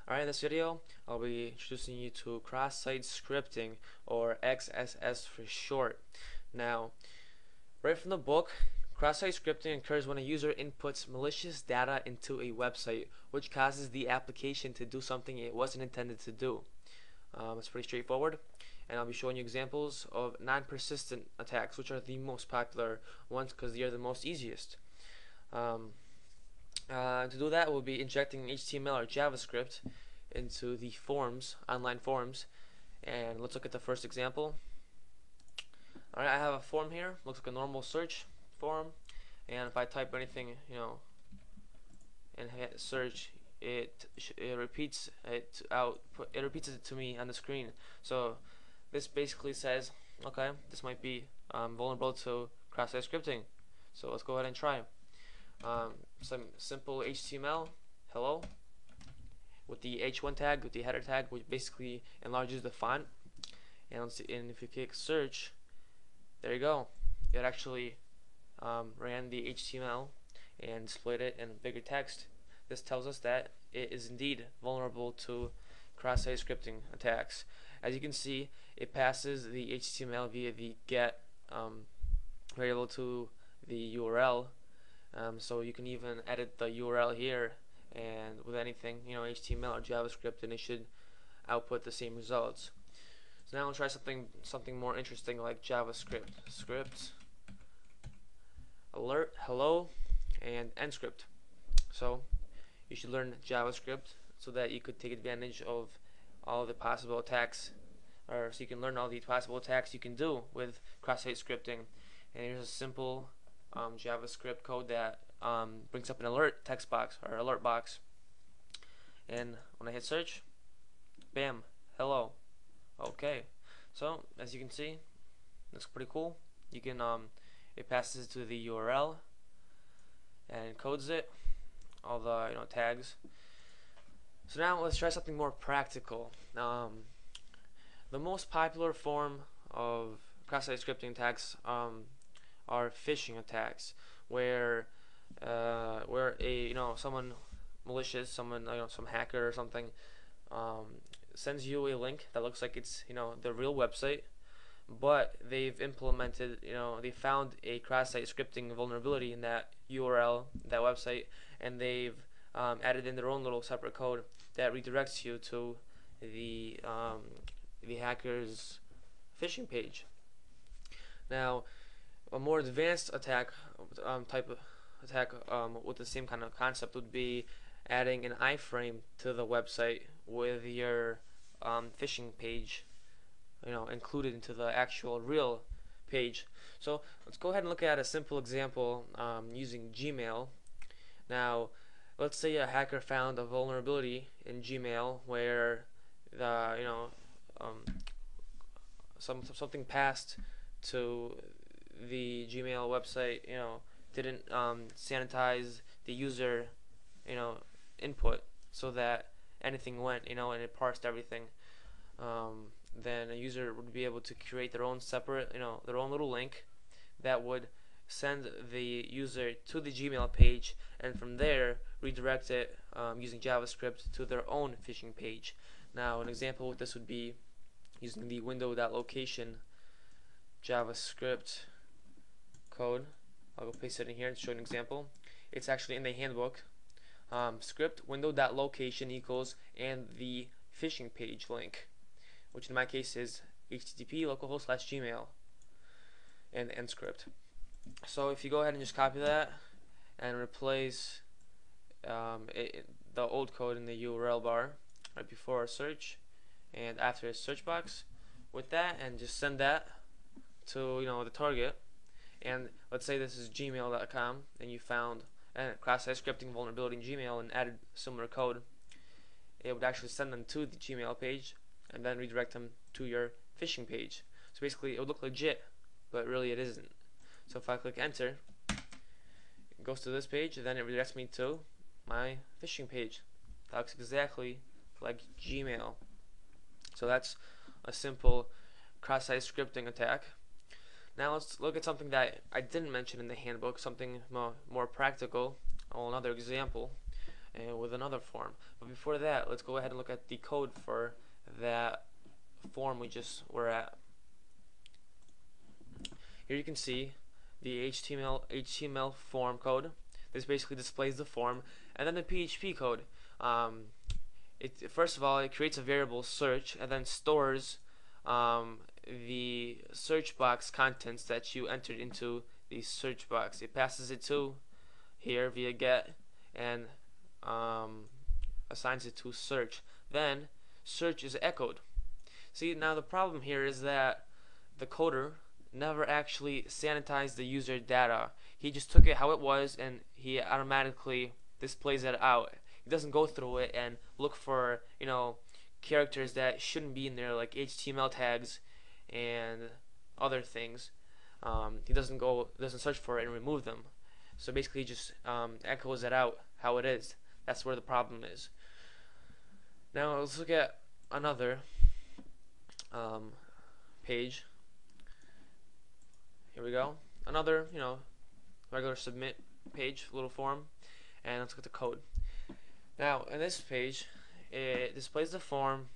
Alright, in this video, I'll be introducing you to cross-site scripting, or XSS for short. Now, right from the book, cross-site scripting occurs when a user inputs malicious data into a website, which causes the application to do something it wasn't intended to do. It's pretty straightforward, and I'll be showing you examples of non-persistent attacks, which are the most popular ones because they are the most easiest. To do that, we'll be injecting HTML or JavaScript into the forms, online forms, and let's look at the first example. Alright, I have a form here, looks like a normal search form, and if I type anything, and hit search, it repeats it out. It repeats it to me on the screen. So this basically says, okay, this might be vulnerable to cross-site scripting. So let's go ahead and try. Some simple HTML, hello, with the H1 tag, with the header tag, which basically enlarges the font. And let's see, and if you click search, there you go. It actually ran the HTML and displayed it in bigger text. This tells us that it is indeed vulnerable to cross-site scripting attacks. As you can see, it passes the HTML via the get variable to the URL. So you can even edit the URL here, and with anything, HTML or JavaScript, and it should output the same results. So now we'll try something more interesting like JavaScript. Script alert, hello, and end script. So you should learn JavaScript so that you could take advantage of all the possible attacks, or so you can learn all the possible attacks you can do with cross-site scripting. And here's a simple JavaScript code that brings up an alert text box or alert box, and when I hit search, bam, hello. Okay, so as you can see, looks pretty cool. You can it passes to the URL and encodes it, all the tags. So now let's try something more practical. The most popular form of cross-site scripting attacks are phishing attacks, where someone malicious, some hacker or something, sends you a link that looks like it's the real website, but they've implemented, they found a cross-site scripting vulnerability in that URL, that website, and they've added in their own little separate code that redirects you to the hacker's phishing page. Now, a more advanced attack type of attack with the same kind of concept would be adding an iframe to the website with your phishing page included into the actual real page. So let's go ahead and look at a simple example using Gmail. Now let's say a hacker found a vulnerability in Gmail where something passed to the Gmail website, didn't sanitize the user, input, so that anything went, and it parsed everything. Then a user would be able to create their own separate, their own little link that would send the user to the Gmail page, and from there redirect it using JavaScript to their own phishing page. Now, an example with this would be using the window.location JavaScript code. I'll go paste it in here and show an example. It's actually in the handbook. Script window.location equals and the phishing page link, which in my case is http localhost/gmail, and end script. So if you go ahead and just copy that and replace the old code in the URL bar right before a search and after a search box with that, and just send that to the target. And let's say this is gmail.com, and you found a cross-site scripting vulnerability in Gmail and added similar code. It would actually send them to the Gmail page and then redirect them to your phishing page. So basically it would look legit, but really it isn't. So if I click enter, it goes to this page, and then it redirects me to my phishing page. That looks exactly like Gmail. So that's a simple cross-site scripting attack. Now let's look at something that I didn't mention in the handbook, something more practical. Another example. and with another form. But before that, let's go ahead and look at the code for that form we just were at. Here you can see the HTML form code. This basically displays the form, and then the PHP code. First of all, it creates a variable search and then stores the search box contents that you entered into the search box. It passes it to here via get and assigns it to search. Then search is echoed. See, now the problem here is that the coder never actually sanitized the user data. He just took it how it was and he automatically displays it out. He doesn't go through it and look for, characters that shouldn't be in there, like HTML tags and other things. He doesn't search for it and remove them. So basically, he just echoes it out how it is. That's where the problem is. Now let's look at another page. Here we go. Another, regular submit page, little form, and let's look at the code. Now, in this page, it displays the form,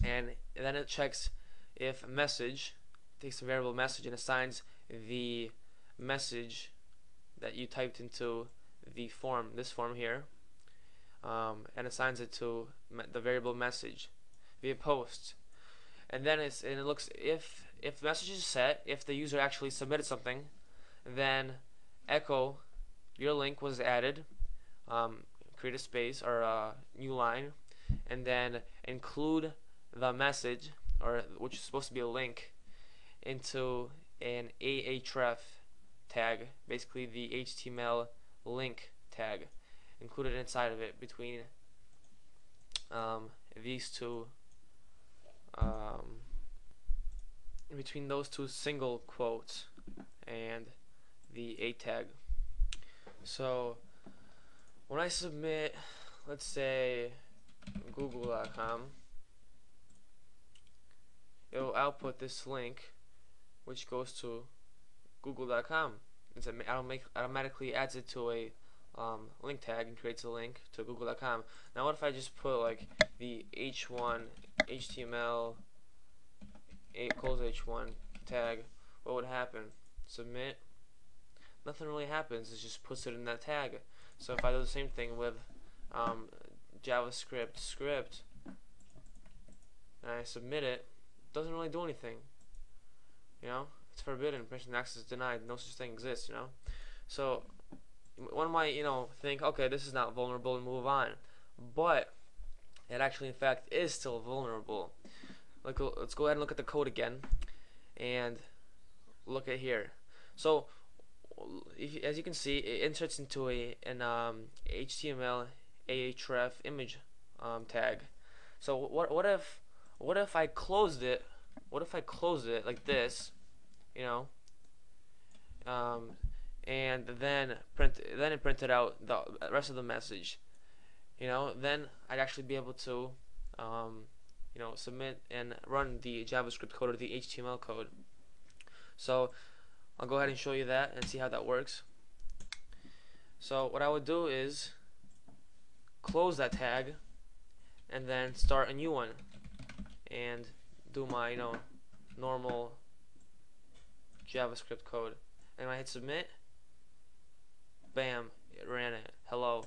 and then it checks if message, takes a variable message and assigns the message that you typed into the form, this form here, and assigns it to the variable message via post. And then it looks if the message is set, if the user actually submitted something, then echo your link was added, create a space or a new line, and then include the message, or which is supposed to be a link, into an ahref tag, basically the HTML link tag, included inside of it between these two, between those two single quotes and the A tag. So when I submit, let's say google.com, it will output this link which goes to google.com. It automatically adds it to a link tag and creates a link to google.com. Now what if I just put like the h1 HTML h1 tag? What would happen? Submit. Nothing really happens. It just puts it in that tag. So if I do the same thing with JavaScript script and I submit it, it doesn't really do anything. It's forbidden. Permission access denied. No such thing exists. So one might think, okay, this is not vulnerable and move on, but it actually in fact is still vulnerable. Let's go ahead and look at the code again and look at here. So as you can see, it inserts into an HTML ahref image tag. So what if I closed it? What if I closed it like this, and then it printed out the rest of the message? Then I'd actually be able to submit and run the JavaScript code or the HTML code. So I'll go ahead and show you that and see how that works. So what I would do is close that tag and then start a new one and do my normal JavaScript code. And when I hit submit, bam, it ran it. Hello.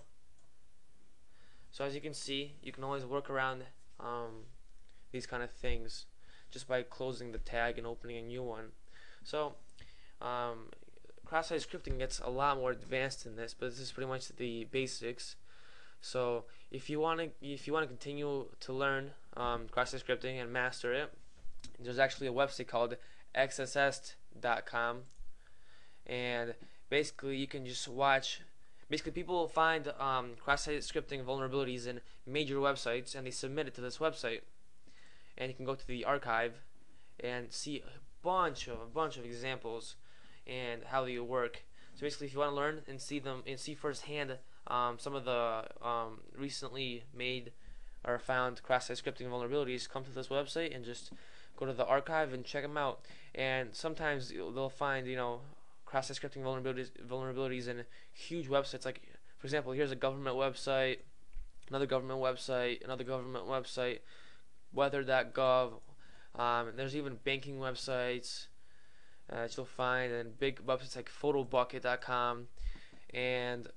So as you can see, you can always work around these kind of things just by closing the tag and opening a new one. So cross-site scripting gets a lot more advanced than this, but this is pretty much the basics. So if you want to continue to learn cross-site scripting and master it, there's actually a website called xss.com, and basically you can just watch. Basically, people find cross-site scripting vulnerabilities in major websites and they submit it to this website, and you can go to the archive and see a bunch of examples and how they work. So basically, if you want to learn and see them and see firsthand some of the recently made or found cross-site scripting vulnerabilities, come to this website and just go to the archive and check them out. And sometimes they'll find cross-site scripting vulnerabilities in huge websites. Like example, here's a government website, another government website, another government website, weather.gov. There's even banking websites that you'll find, and big websites like photobucket.com, and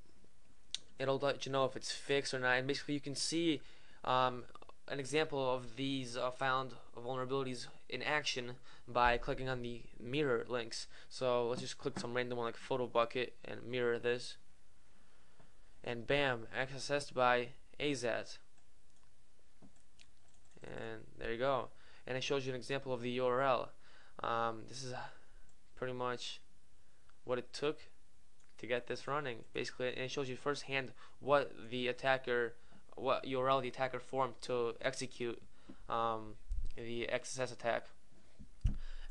it'll let you know if it's fixed or not. And basically, you can see an example of these found vulnerabilities in action by clicking on the mirror links. So let's just click some random one like photobucket and mirror this, and bam, accessed by AZAT. And there you go. And it shows you an example of the URL. This is pretty much what it took to get this running. Basically, and it shows you firsthand what URL the attacker formed to execute the XSS attack.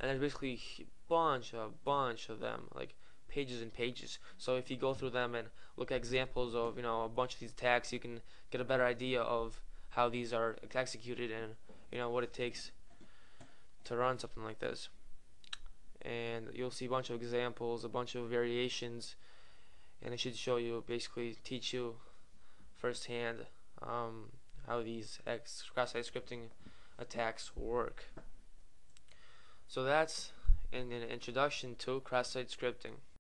And there's basically a bunch of them, like pages and pages. So if you go through them and look at examples of a bunch of these attacks, you can get a better idea of how these are executed and what it takes to run something like this. And you'll see a bunch of examples, a bunch of variations, and it should show you, basically teach you firsthand how these cross-site scripting attacks work. So that's an introduction to cross-site scripting.